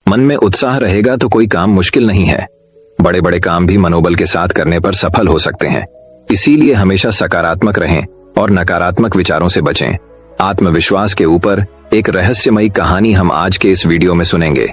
मन में उत्साह रहेगा तो कोई काम मुश्किल नहीं है। बड़े बड़े काम भी मनोबल के साथ करने पर सफल हो सकते हैं। इसीलिए हमेशा सकारात्मक रहें और नकारात्मक विचारों से बचें। आत्मविश्वास के ऊपर एक रहस्यमयी कहानी हम आज के इस वीडियो में सुनेंगे।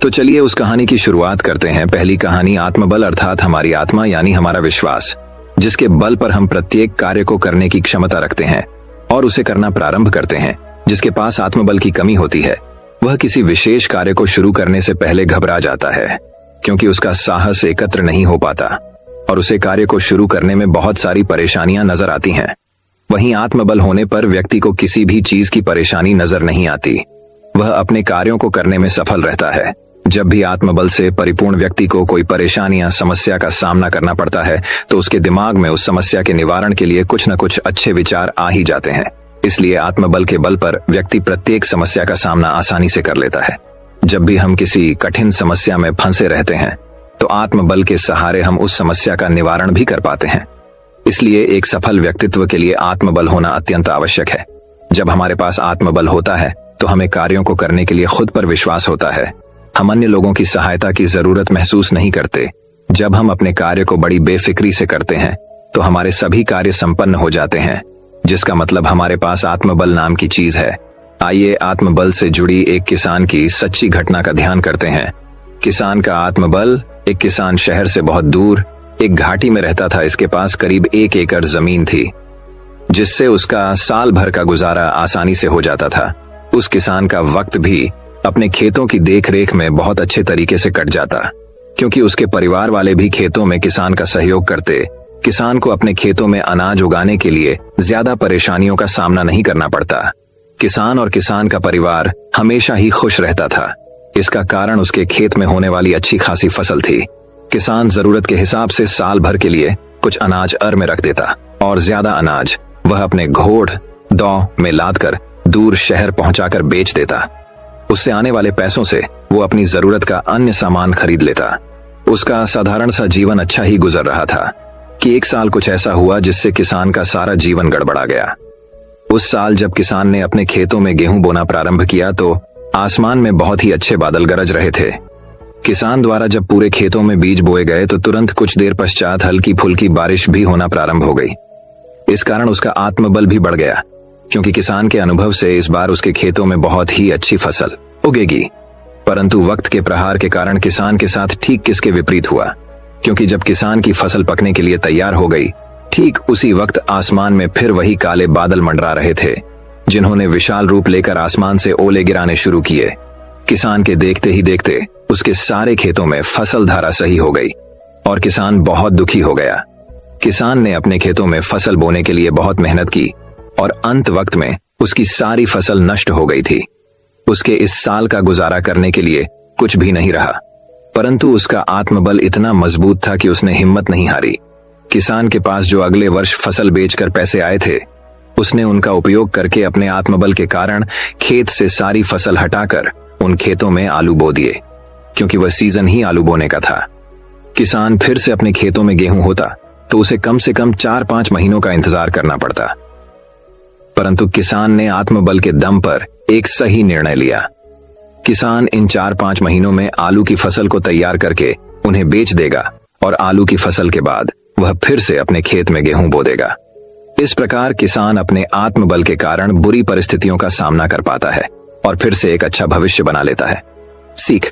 तो चलिए उस कहानी की शुरुआत करते हैं। पहली कहानी आत्मबल अर्थात हमारी आत्मा यानी हमारा विश्वास, जिसके बल पर हम प्रत्येक कार्य को करने की क्षमता रखते हैं और उसे करना प्रारंभ करते हैं। जिसके पास आत्मबल की कमी होती है वह किसी विशेष कार्य को शुरू करने से पहले घबरा जाता है, क्योंकि उसका साहस एकत्र नहीं हो पाता और उसे कार्य को शुरू करने में बहुत सारी परेशानियां नजर आती हैं। वहीं आत्मबल होने पर व्यक्ति को किसी भी चीज की परेशानी नजर नहीं आती, वह अपने कार्यों को करने में सफल रहता है। जब भी आत्मबल से परिपूर्ण व्यक्ति को कोई परेशानी या समस्या का सामना करना पड़ता है तो उसके दिमाग में उस समस्या के निवारण के लिए कुछ न कुछ अच्छे विचार आ ही जाते हैं। इसलिए आत्मबल के बल पर व्यक्ति प्रत्येक समस्या का सामना आसानी से कर लेता है। जब भी हम किसी कठिन समस्या में फंसे रहते हैं तो आत्मबल के सहारे हम उस समस्या का निवारण भी कर पाते हैं। इसलिए एक सफल व्यक्तित्व के लिए आत्मबल होना अत्यंत आवश्यक है। जब हमारे पास आत्मबल होता है तो हमें कार्यों को करने के लिए खुद पर विश्वास होता है। हम अन्य लोगों की सहायता की जरूरत महसूस नहीं करते। जब हम अपने कार्य को बड़ी बेफिक्री से करते हैं तो हमारे सभी कार्य संपन्न हो जाते हैं, जिसका मतलब हमारे पास आत्मबल नाम की चीज है। आइए आत्मबल से जुड़ी एक किसान की सच्ची घटना का ध्यान करते हैं। किसान का आत्मबल। एक किसान शहर से बहुत दूर एक घाटी में रहता था। इसके पास करीब 1 एकड़ जमीन थी, जिससे उसका साल भर का गुजारा आसानी से हो जाता था। उस किसान का वक्त भी अपने खेतों की देखरेख में बहुत अच्छे तरीके से कट जाता, क्योंकि उसके परिवार वाले भी खेतों में किसान का सहयोग करते। किसान को अपने खेतों में अनाज उगाने के लिए ज्यादा परेशानियों का सामना नहीं करना पड़ता। किसान और किसान का परिवार हमेशा ही खुश रहता था। इसका कारण उसके खेत में होने वाली अच्छी खासी फसल थी। किसान जरूरत के हिसाब से साल भर के लिए कुछ अनाज में रख देता और ज्यादा अनाज वह अपने घोड़ दौ में लादकर दूर शहर पहुंचाकर बेच देता। उससे आने वाले पैसों से वो अपनी जरूरत का अन्य सामान खरीद लेता। उसका साधारण सा जीवन अच्छा ही गुजर रहा था कि एक साल कुछ ऐसा हुआ जिससे किसान का सारा जीवन गड़बड़ा गया। उस साल जब किसान ने अपने खेतों में गेहूं बोना प्रारंभ किया तो आसमान में बहुत ही अच्छे बादल गरज रहे थे। किसान द्वारा जब पूरे खेतों में बीज बोए गए तो तुरंत कुछ देर पश्चात हल्की फुल्की बारिश भी होना प्रारंभ हो गई। इस कारण उसका आत्मबल भी बढ़ गया, क्योंकि किसान के अनुभव से इस बार उसके खेतों में बहुत ही अच्छी फसल उगेगी। परंतु वक्त के प्रहार के कारण किसान के साथ ठीक किसके विपरीत हुआ, क्योंकि जब किसान की फसल पकने के लिए तैयार हो गई, ठीक उसी वक्त आसमान में फिर वही काले बादल मंडरा रहे थे, जिन्होंने विशाल रूप लेकर आसमान से ओले गिराने शुरू किए। किसान के देखते ही देखते उसके सारे खेतों में फसल धराशायी हो गई और किसान बहुत दुखी हो गया। किसान ने अपने खेतों में फसल बोने के लिए बहुत मेहनत की और अंत वक्त में उसकी सारी फसल नष्ट हो गई थी। उसके इस साल का गुजारा करने के लिए कुछ भी नहीं रहा, परंतु उसका आत्मबल इतना मजबूत था कि उसने हिम्मत नहीं हारी। किसान के पास जो अगले वर्ष फसल बेचकर पैसे आए थे, उसने उनका उपयोग करके अपने आत्मबल के कारण खेत से सारी फसल हटाकर उन खेतों में आलू बो दिए, क्योंकि वह सीजन ही आलू बोने का था। किसान फिर से अपने खेतों में गेहूं होता तो उसे कम से कम 4-5 महीनों का इंतजार करना पड़ता, परंतु किसान ने आत्मबल के दम पर एक सही निर्णय लिया। किसान इन 4-5 महीनों में आलू की फसल को तैयार करके उन्हें बेच देगा और आलू की फसल के बाद वह फिर से अपने खेत में गेहूं बो देगा। इस प्रकार किसान अपने आत्मबल के कारण बुरी परिस्थितियों का सामना कर पाता है और फिर से एक अच्छा भविष्य बना लेता है। सीख,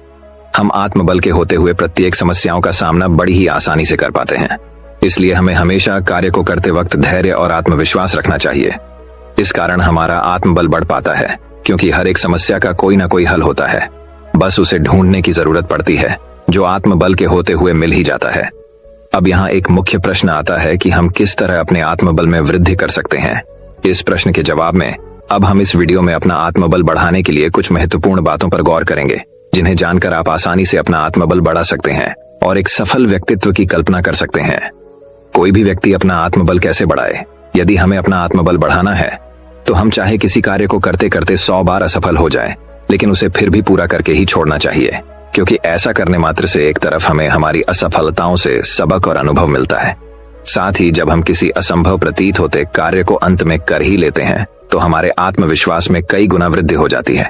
हम आत्मबल के होते हुए प्रत्येक समस्याओं का सामना बड़ी ही आसानी से कर पाते हैं। इसलिए हमें हमेशा कार्य को करते वक्त धैर्य और आत्मविश्वास रखना चाहिए। इस कारण हमारा आत्मबल बढ़ पाता है, क्योंकि हर एक समस्या का कोई ना कोई हल होता है। बस उसे ढूंढने की जरूरत पड़ती है, जो आत्मबल के होते हुए मिल ही जाता है। अब यहाँ एक मुख्य प्रश्न आता है कि हम किस तरह अपने आत्मबल में वृद्धि कर सकते हैं। इस प्रश्न के जवाब में अब हम इस वीडियो में अपना आत्मबल बढ़ाने के लिए कुछ महत्वपूर्ण बातों पर गौर करेंगे, जिन्हें जानकर आप आसानी से अपना आत्मबल बढ़ा सकते हैं और एक सफल व्यक्तित्व की कल्पना कर सकते हैं। कोई भी व्यक्ति अपना आत्मबल कैसे बढ़ाए? यदि हमें अपना आत्मबल बढ़ाना है तो हम चाहे किसी कार्य को करते करते 100 बार असफल हो जाए, लेकिन उसे फिर भी पूरा करके ही छोड़ना चाहिए, क्योंकि ऐसा करने मात्र से एक तरफ हमें हमारी असफलताओं से सबक और अनुभव मिलता है, साथ ही जब हम किसी असंभव प्रतीत होते कार्य को अंत में कर ही लेते हैं तो हमारे आत्मविश्वास में कई गुना वृद्धि हो जाती है।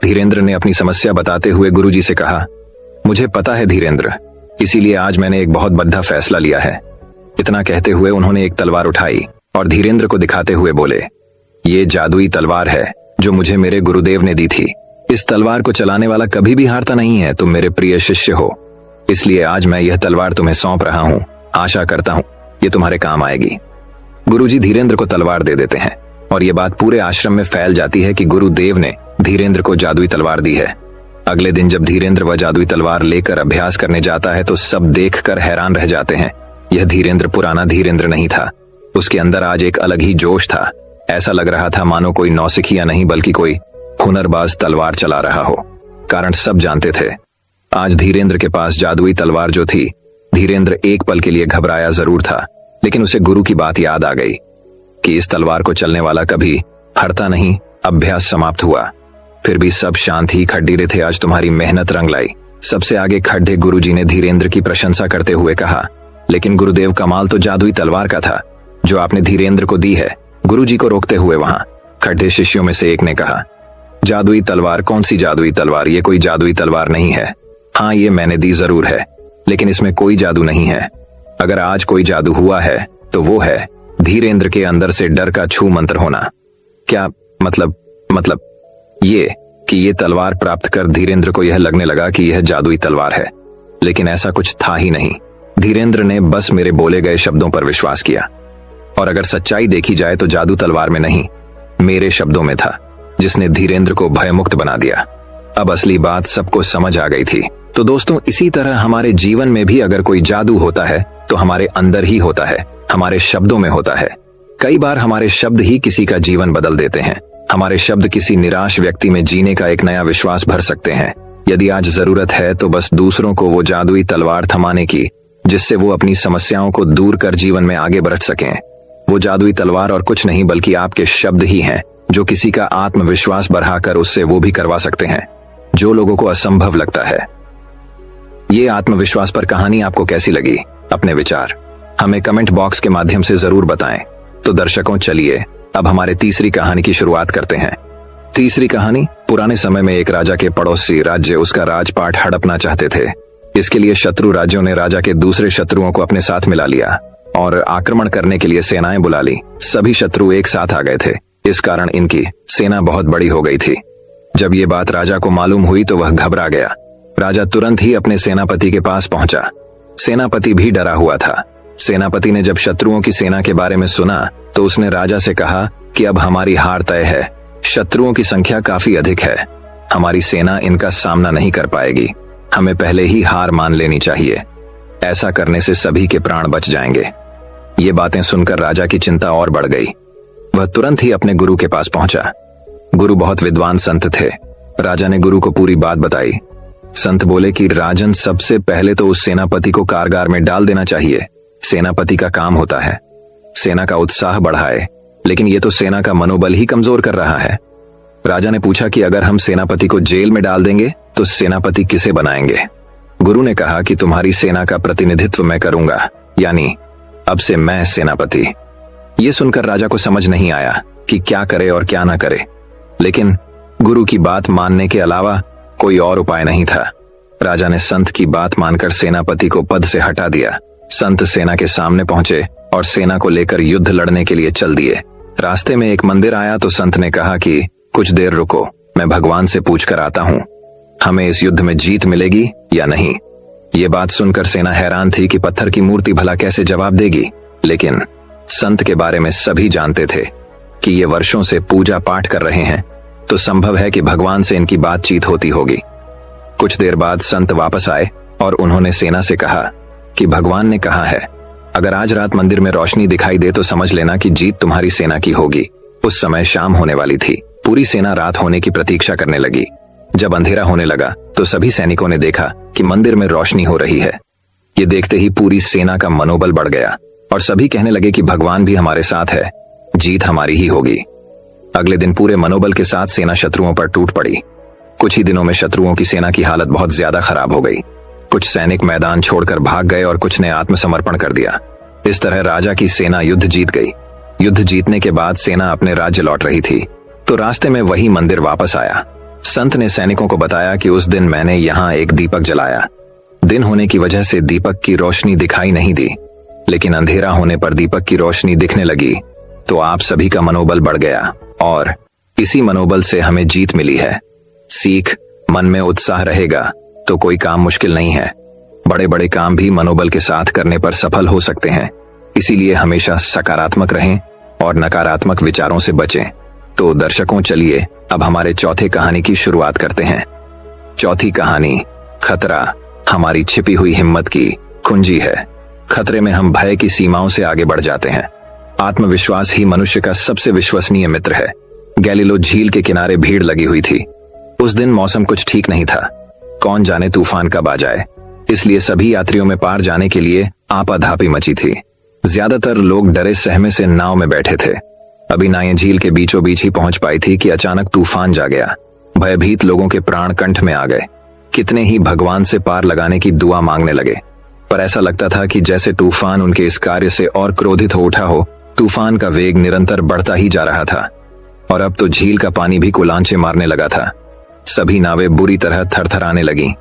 धीरेन्द्र ने अपनी समस्या बताते हुए गुरुजी से कहा, मुझे पता है धीरेन्द्र, इसीलिए आज मैंने एक बहुत बड़ा फैसला लिया है। इतना कहते हुए उन्होंने एक तलवार उठाई और धीरेन्द्र को दिखाते हुए बोले, ये जादुई तलवार है जो मुझे मेरे गुरुदेव ने दी थी। इस तलवार को चलाने वाला कभी भी हारता नहीं है। तुम मेरे प्रिय शिष्य हो, इसलिए आज मैं यह तलवार तुम्हें सौंप रहा हूँ। आशा करता हूँ ये तुम्हारे काम आएगी। गुरुजी धीरेन्द्र को तलवार दे देते हैं और ये बात पूरे आश्रम में फैल जाती है कि गुरुदेव ने धीरेन्द्र को जादुई तलवार दी है। अगले दिन जब धीरेन्द्र वह जादुई तलवार लेकर अभ्यास करने जाता है तो सब देखकर हैरान रह जाते हैं। यह धीरेन्द्र पुराना धीरेन्द्र नहीं था। उसके अंदर आज एक अलग ही जोश था। ऐसा लग रहा था मानो कोई नौसिखिया नहीं बल्कि कोई हुनरबाज तलवार चला रहा हो। कारण सब जानते थे, आज धीरेन्द्र के पास जादुई तलवार जो थी। धीरेन्द्र एक पल के लिए घबराया जरूर था, लेकिन उसे गुरु की बात याद आ गई कि इस तलवार को चलने वाला कभी हारता नहीं। अभ्यास समाप्त हुआ, फिर भी सब शांत ही खड्डीरे थे। आज तुम्हारी मेहनत रंग लाई। सबसे आगे खड्डे गुरुजी ने धीरेन्द्र की प्रशंसा करते हुए कहा, लेकिन गुरुदेव, कमाल तो जादुई तलवार का था जो आपने धीरेन्द्र को दी है। गुरुजी को रोकते हुए वहां खड्डे शिष्यों में से एक ने कहा, जादुई तलवार? कौन सी जादुई तलवार? ये कोई जादुई तलवार नहीं है। हाँ, ये मैंने दी जरूर है, लेकिन इसमें कोई जादू नहीं है। अगर आज कोई जादू हुआ है तो वो है धीरेन्द्र के अंदर से डर का छू मंत्र होना। क्या मतलब ये कि ये तलवार प्राप्त कर धीरेन्द्र को यह लगने लगा कि यह जादुई तलवार है, लेकिन ऐसा कुछ था ही नहीं। धीरेन्द्र ने बस मेरे बोले गए शब्दों पर विश्वास किया, और अगर सच्चाई देखी जाए तो जादू तलवार में नहीं, मेरे शब्दों में था, जिसने धीरेन्द्र को भयमुक्त बना दिया। अब असली बात सबको समझ आ गई थी। तो दोस्तों, इसी तरह हमारे जीवन में भी अगर कोई जादू होता है तो हमारे अंदर ही होता है, हमारे शब्दों में होता है। कई बार हमारे शब्द ही किसी का जीवन बदल देते हैं। हमारे शब्द किसी निराश व्यक्ति में जीने का एक नया विश्वास भर सकते हैं। यदि आज जरूरत है तो बस दूसरों को वो जादुई तलवार थमाने की, जिससे वो अपनी समस्याओं को दूर कर जीवन में आगे बढ़ सकें। वो जादुई तलवार और कुछ नहीं बल्कि आपके शब्द ही हैं, जो किसी का आत्मविश्वास बढ़ाकर उससे वो भी करवा सकते हैं जो लोगों को असंभव लगता है। ये आत्मविश्वास पर कहानी आपको कैसी लगी? अपने विचार हमें कमेंट बॉक्स के माध्यम से जरूर बताएं। तो दर्शकों, चलिए अब हमारे तीसरी कहानी की शुरुआत करते हैं। तीसरी कहानी, पुराने समय में एक राजा के पड़ोसी राज्य उसका राजपाट हड़पना चाहते थे। इसके लिए शत्रु राज्यों ने राजा के दूसरे शत्रुओं को अपने साथ मिला लिया और आक्रमण करने के लिए सेनाएं बुला ली। सभी शत्रु एक साथ आ गए थे, इस कारण इनकी सेना बहुत बड़ी हो गई थी। जब ये बात राजा को मालूम हुई तो वह घबरा गया। राजा तुरंत ही अपने सेनापति के पास पहुंचा। सेनापति भी डरा हुआ था। सेनापति ने जब शत्रुओं की सेना के बारे में सुना तो उसने राजा से कहा कि अब हमारी हार तय है। शत्रुओं की संख्या काफी अधिक है, हमारी सेना इनका सामना नहीं कर पाएगी। हमें पहले ही हार मान लेनी चाहिए। ऐसा करने से सभी के प्राण बच जाएंगे। ये बातें सुनकर राजा की चिंता और बढ़ गई। वह तुरंत ही अपने गुरु के पास पहुंचा। गुरु बहुत विद्वान संत थे। राजा ने गुरु को पूरी बात बताई। संत बोले कि राजन, सबसे पहले तो उस सेनापति को कारागार में डाल देना चाहिए। सेनापति का काम होता है सेना का उत्साह बढ़ाए, लेकिन ये तो सेना का मनोबल ही कमजोर कर रहा है। राजा ने पूछा कि अगर हम सेनापति को जेल में डाल देंगे तो सेनापति किसे बनाएंगे? गुरु ने कहा कि तुम्हारी सेना का प्रतिनिधित्व मैं करूंगा, यानी अब से मैं सेनापति। ये सुनकर राजा को समझ नहीं आया कि क्या करे और क्या ना करे, लेकिन गुरु की बात मानने के अलावा कोई और उपाय नहीं था। राजा ने संत की बात मानकर सेनापति को पद से हटा दिया। संत सेना के सामने पहुंचे और सेना को लेकर युद्ध लड़ने के लिए चल दिए। रास्ते में एक मंदिर आया तो संत ने कहा कि कुछ देर रुको, मैं भगवान से पूछ कर आता हूं, हमें इस युद्ध में जीत मिलेगी या नहीं। ये बात सुनकर सेना हैरान थी कि पत्थर की मूर्ति भला कैसे जवाब देगी, लेकिन संत के बारे में सभी जानते थे कि ये वर्षों से पूजा पाठ कर रहे हैं, तो संभव है कि भगवान से इनकी बातचीत होती होगी। कुछ देर बाद संत वापस आए और उन्होंने सेना से कहा कि भगवान ने कहा है, अगर आज रात मंदिर में रोशनी दिखाई दे तो समझ लेना कि जीत तुम्हारी सेना की होगी। उस समय शाम होने वाली थी। पूरी सेना रात होने की प्रतीक्षा करने लगी। जब अंधेरा होने लगा तो सभी सैनिकों ने देखा कि मंदिर में रोशनी हो रही है। ये देखते ही पूरी सेना का मनोबल बढ़ गया और सभी कहने लगे कि भगवान भी हमारे साथ है, जीत हमारी ही होगी। अगले दिन पूरे मनोबल के साथ सेना शत्रुओं पर टूट पड़ी। कुछ ही दिनों में शत्रुओं की सेना की हालत बहुत ज्यादा खराब हो गई। कुछ सैनिक मैदान छोड़कर भाग गए और कुछ ने आत्मसमर्पण कर दिया। इस तरह राजा की सेना युद्ध जीत गई। युद्ध जीतने के बाद सेना अपने राज्य लौट रही थी तो रास्ते में वही मंदिर वापस आया। संत ने सैनिकों को बताया कि उस दिन मैंने यहाँ एक दीपक जलाया। दिन होने की वजह से दीपक की रोशनी दिखाई नहीं दी, लेकिन अंधेरा होने पर दीपक की रोशनी दिखने लगी। तो आप सभी का मनोबल बढ़ गया और इसी मनोबल से हमें जीत मिली है। सीख, मन में उत्साह रहेगा तो कोई काम मुश्किल नहीं है। बड़े बड़े काम भी मनोबल के साथ करने पर सफल हो सकते हैं। इसीलिए हमेशा सकारात्मक रहें और नकारात्मक विचारों से बचें। तो दर्शकों, चलिए अब हमारे चौथे कहानी की शुरुआत करते हैं। चौथी कहानी, खतरा हमारी छिपी हुई हिम्मत की कुंजी है। खतरे में हम भय की सीमाओं से आगे बढ़ जाते हैं। आत्मविश्वास ही मनुष्य का सबसे विश्वसनीय मित्र है। गैलीलो झील के किनारे भीड़ लगी हुई थी। उस दिन मौसम कुछ ठीक नहीं था। कौन जाने तूफान कब आ जाए, इसलिए सभी यात्रियों में पार जाने के लिए आपाधापी मची थी। ज्यादातर लोग डरे सहमे से नाव में बैठे थे। अभी नावें झील के बीचों बीच ही पहुंच पाई थी कि अचानक तूफान जा गया। भयभीत लोगों के प्राण कंठ में आ गए। कितने ही भगवान से पार लगाने की दुआ मांगने लगे, पर ऐसा लगता था कि जैसे तूफान उनके इस कार्य से और क्रोधित हो उठा हो। तूफान का वेग निरंतर बढ़ता ही जा रहा था और अब तो झील का पानी भी कुलांचे मारने लगा था। सभी नावें बुरी तरह थरथराने लगीं।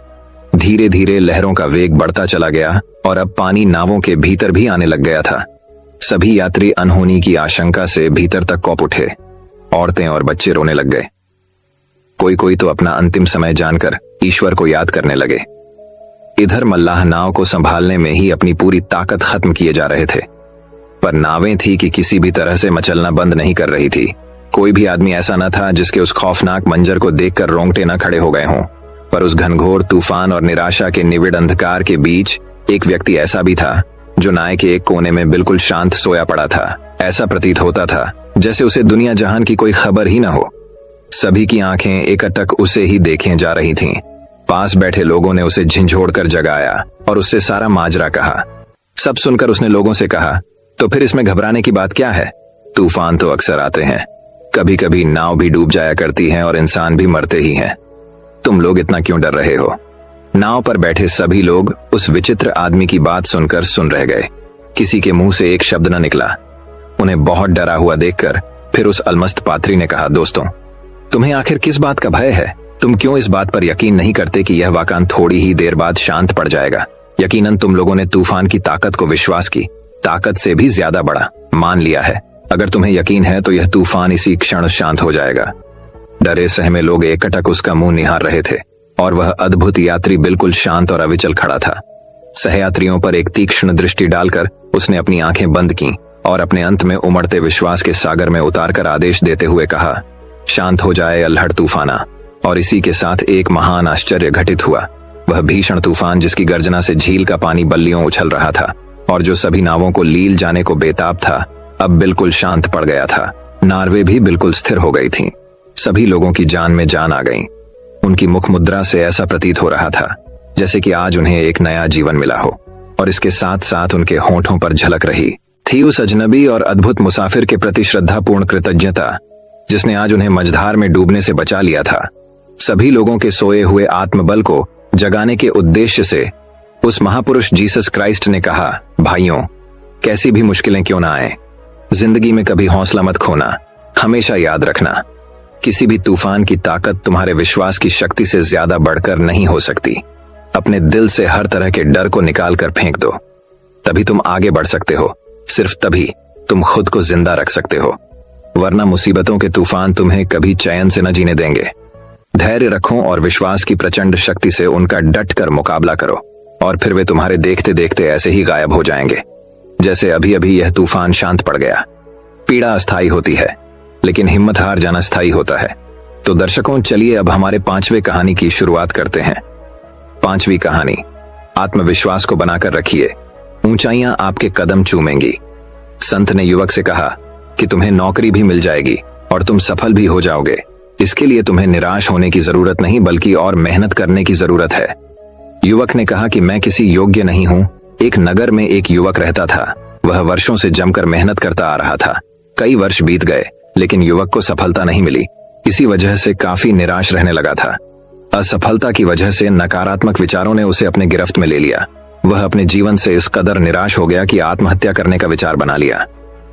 धीरे धीरे लहरों का वेग बढ़ता चला गया और अब पानी नावों के भीतर भी आने लग गया था। सभी यात्री अनहोनी की आशंका से भीतर तक कौप उठे। औरतें और बच्चे रोने लग गए। कोई कोई तो अपना अंतिम समय जानकर ईश्वर को याद करने लगे। इधर मल्लाह नाव को संभालने में ही अपनी पूरी ताकत खत्म किए जा रहे थे, पर नावें थी कि किसी भी तरह से मचलना बंद नहीं कर रही थी। कोई भी आदमी ऐसा न था जिसके उस खौफनाक मंजर को देखकर रोंगटे न खड़े हो गए हों। पर उस घनघोर तूफान और निराशा के निविड़ अंधकार के बीच एक व्यक्ति ऐसा भी था जो नाव के एक कोने में बिल्कुल शांत सोया पड़ा था। ऐसा प्रतीत होता था जैसे उसे दुनिया जहान की कोई खबर ही न हो। सभी की आंखें एकटक उसे ही देखे जा रही थीं। पास बैठे लोगों ने उसे झिंझोड़कर जगाया और उससे सारा माजरा कहा। सब सुनकर उसने लोगों से कहा, तो फिर इसमें घबराने की बात क्या है? तूफान तो अक्सर आते हैं, कभी कभी नाव भी डूब जाया करती है और इंसान भी मरते ही हैं। तुम लोग इतना क्यों डर रहे हो? नाव पर बैठे सभी लोग उस विचित्र आदमी की बात सुनकर सुन रह गए। किसी के मुंह से एक शब्द न निकला। उन्हें बहुत डरा हुआ देखकर फिर उस अलमस्त पात्री ने कहा, दोस्तों, तुम्हें आखिर किस बात का भय है? तुम क्यों इस बात पर यकीन नहीं करते कि यह वाकई थोड़ी ही देर बाद शांत पड़ जाएगा? यकीनन तुम लोगों ने तूफान की ताकत को विश्वास की ताकत से भी ज्यादा बड़ा मान लिया है। अगर तुम्हें यकीन है तो यह तूफान इसी क्षण शांत हो जाएगा। डरे सहमे लोग एकटक उसका मुंह निहार रहे थे और वह अद्भुत यात्री बिल्कुल शांत और अविचल खड़ा था। सहयात्रियों पर एक तीक्ष्ण दृष्टि डालकर उसने अपनी आंखें बंद की और अपने अंत में उमड़ते विश्वास के सागर में उतारकर आदेश देते हुए कहा, शांत हो जाए अल्हड़ तूफाना। और इसी के साथ एक महान आश्चर्य घटित हुआ। वह भीषण तूफान जिसकी गर्जना से झील का पानी बल्लियों उछल रहा था और जो सभी नावों को लील जाने को बेताब था, अब बिल्कुल शांत पड़ गया था। नार्वे भी बिल्कुल स्थिर हो गई थीं। सभी लोगों की जान में जान आ गई। उनकी मुख मुद्रा से ऐसा प्रतीत हो रहा था जैसे कि आज उन्हें एक नया जीवन मिला हो और इसके साथ साथ उनके होंठों पर झलक रही थी उस अजनबी और अद्भुत मुसाफिर के प्रति श्रद्धापूर्ण कृतज्ञता जिसने आज उन्हें मझधार में डूबने से बचा लिया था। सभी लोगों के सोए हुए आत्मबल को जगाने के उद्देश्य से उस महापुरुष जीसस क्राइस्ट ने कहा, भाइयों, कैसी भी मुश्किलें क्यों ना आए, जिंदगी में कभी हौसला मत खोना। हमेशा याद रखना, किसी भी तूफान की ताकत तुम्हारे विश्वास की शक्ति से ज्यादा बढ़कर नहीं हो सकती। अपने दिल से हर तरह के डर को निकाल कर फेंक दो, तभी तुम आगे बढ़ सकते हो। सिर्फ तभी तुम खुद को जिंदा रख सकते हो, वरना मुसीबतों के तूफान तुम्हें कभी चैन से न जीने देंगे। धैर्य रखो और विश्वास की प्रचंड शक्ति से उनका डट कर मुकाबला करो और फिर वे तुम्हारे देखते देखते ऐसे ही गायब हो जाएंगे जैसे अभी अभी यह तूफान शांत पड़ गया। पीड़ा अस्थायी होती है, लेकिन हिम्मत हार जाना स्थायी होता है। तो दर्शकों, चलिए अब हमारे 5वें कहानी की शुरुआत करते हैं। 5वीं कहानी, आत्मविश्वास को बनाकर रखिए, ऊंचाइयां आपके कदम चूमेंगी। संत ने युवक से कहा कि तुम्हें नौकरी भी मिल जाएगी और तुम सफल भी हो जाओगे। इसके लिए तुम्हें निराश होने की जरूरत नहीं, बल्कि और मेहनत करने की जरूरत है। युवक ने कहा कि मैं किसी योग्य नहीं हूं। एक नगर में एक युवक रहता था। वह वर्षों से जमकर मेहनत करता आ रहा था। कई वर्ष बीत गए, लेकिन युवक को सफलता नहीं मिली। इसी वजह से काफी निराश रहने लगा था। असफलता की वजह से नकारात्मक विचारों ने उसे अपने गिरफ्त में ले लिया। वह अपने जीवन से इस कदर निराश हो गया कि आत्महत्या करने का विचार बना लिया।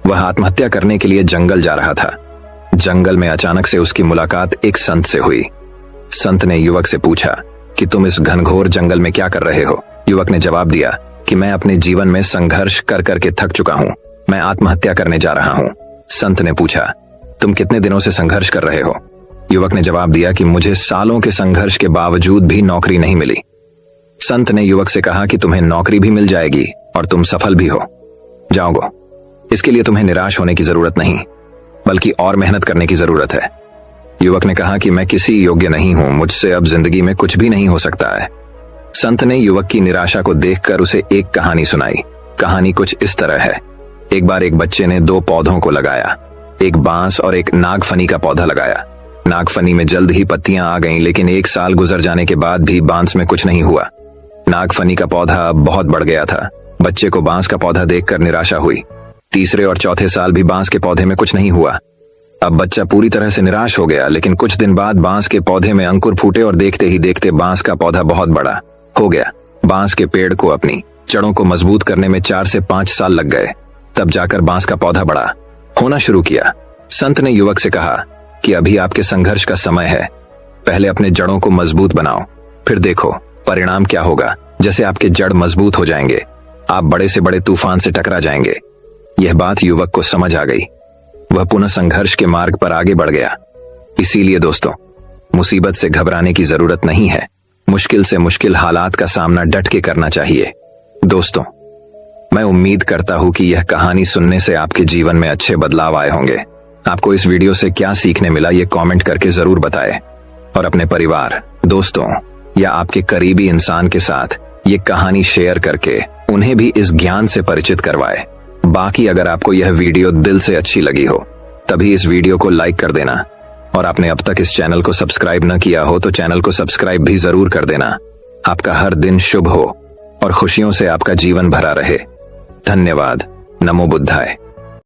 वह आत्महत्या करने के लिए जंगल जा रहा था। जंगल में अचानक से उसकी मुलाकात एक संत से हुई। संत ने युवक से पूछा कि तुम इस घनघोर जंगल में क्या कर रहे हो। युवक ने जवाब दिया कि मैं अपने जीवन में संघर्ष कर करके थक चुका हूँ, मैं आत्महत्या करने जा रहा हूँ। संत ने पूछा, तुम कितने दिनों से संघर्ष कर रहे हो? युवक ने जवाब दिया कि मुझे सालों के संघर्ष के बावजूद भी नौकरी नहीं मिली। संत ने युवक से कहा कि तुम्हें नौकरी भी मिल जाएगी और तुम सफल भी हो जाओगे। इसके लिए तुम्हें निराश होने की जरूरत नहीं, बल्कि और मेहनत करने की जरूरत है। युवक ने कहा कि मैं किसी योग्य नहीं हूं, मुझसे अब जिंदगी में कुछ भी नहीं हो सकता है। संत ने युवक की निराशा को देखकर उसे एक कहानी सुनाई। कहानी कुछ इस तरह है। एक बार एक बच्चे ने 2 पौधों को लगाया, एक बांस और एक नागफनी का पौधा लगाया। नागफनी में जल्द ही पत्तियां आ गईं, लेकिन 1 साल गुजर जाने के बाद भी बांस में कुछ नहीं हुआ। नागफनी का पौधा अब बहुत बढ़ गया था। बच्चे को बांस का पौधा देखकर निराशा हुई। तीसरे और चौथे साल भी बांस के पौधे में कुछ नहीं हुआ। अब बच्चा पूरी तरह से निराश हो गया, लेकिन कुछ दिन बाद बांस के पौधे में अंकुर फूटे और देखते ही देखते बांस का पौधा बहुत बड़ा हो गया। बांस के पेड़ को अपनी जड़ों को मजबूत करने में 4 से 5 साल लग गए, तब जाकर बांस का पौधा बड़ा होना शुरू किया। संत ने युवक से कहा कि अभी आपके संघर्ष का समय है, पहले अपने जड़ों को मजबूत बनाओ, फिर देखो परिणाम क्या होगा। जैसे आपके जड़ मजबूत हो जाएंगे, आप बड़े से बड़े तूफान से टकरा जाएंगे। यह बात युवक को समझ आ गई। वह पुनः संघर्ष के मार्ग पर आगे बढ़ गया। इसीलिए दोस्तों, मुसीबत से घबराने की जरूरत नहीं है, मुश्किल से मुश्किल हालात का सामना डट के करना चाहिए। दोस्तों, मैं उम्मीद करता हूं कि यह कहानी सुनने से आपके जीवन में अच्छे बदलाव आए होंगे। आपको इस वीडियो से क्या सीखने मिला, ये कमेंट करके जरूर बताएं और अपने परिवार, दोस्तों या आपके करीबी इंसान के साथ ये कहानी शेयर करके उन्हें भी इस ज्ञान से परिचित करवाएं। बाकी अगर आपको यह वीडियो दिल से अच्छी लगी हो, तभी इस वीडियो को लाइक कर देना, और आपने अब तक इस चैनल को सब्सक्राइब न किया हो तो चैनल को सब्सक्राइब भी जरूर कर देना। आपका हर दिन शुभ हो और खुशियों से आपका जीवन भरा रहे। धन्यवाद। नमो बुद्धाय।